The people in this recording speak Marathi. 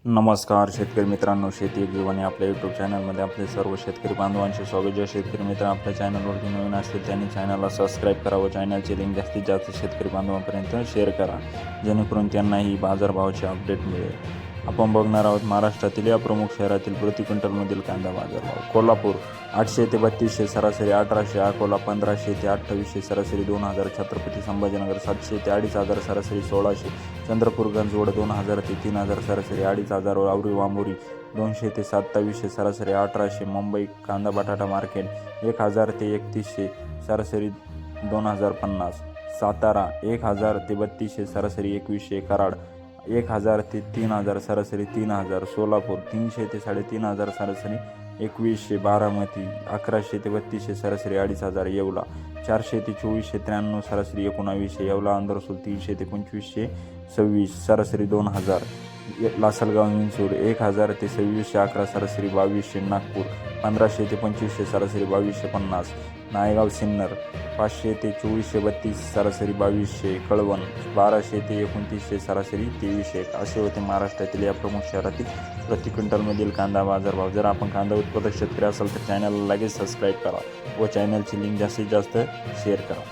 नमस्कार शेतकरी मित्रांनो, शेती एक जीवन या आपल्या यूट्यूब चॅनलमध्ये आपले सर्व शेतकरी बांधवांचे स्वागत. जे शेतकरी मित्र आपल्या चॅनलवरती नवीन असतील त्यांनी चॅनलला सबस्क्राईब करावं. चॅनलची लिंक जास्तीत जास्त शेतकरी बांधवांपर्यंत शेअर करा, जेणेकरून त्यांनाही बाजारभावाचे अपडेट मिळेल. आपण बघणार आहोत महाराष्ट्रातील या प्रमुख शहरातील प्रति क्विंटलमधील कांदा बाजारभाव. कोल्हापूर 800 ते 3200 सरासरी 1800, अकोला 1500 ते 2800 सरासरी 2000, छत्रपती संभाजीनगर 700 ते 2500 सरासरी 1600, चंद्रपूर गंजवड 2000 ते 3000 सरासरी 2500, आवरी वांबोरी 200 ते 2700 सरासरी 1800, मुंबई कांदा बटाटा मार्केट 1000 ते 3100 सरासरी 2050, सातारा 1000 ते 3200 सरासरी 2100, कराड 1000 ते 3000 सरासरी 3000, सोलापूर 300 ते 3500 सरासरी 2100, बारामती 1100 ते 3200 सरासरी 2500, येवला 400 ते 2493 सरासरी 1900, येवला अंदरसूल 300 ते 2526 सरासरी 2000, लासलगाव विंचूर 1000 ते 2611 सरासरी 2200, नागपूर 1500 ते 2500 सरासरी 2250, नायगाव सिन्नर 500 ते 2432 सरासरी 2200, कळवण 1200 ते 2900 सरासरी 2300. असे होते महाराष्ट्रातील या प्रमुख शहरातील प्रति क्विंटलमधील कांदा बाजारभाव. जर आपण कांदा उत्पादक शेतकरी असाल तर चॅनलला लगेच सबस्क्राईब करा व चॅनलची लिंक जास्तीत जास्त शेअर करा.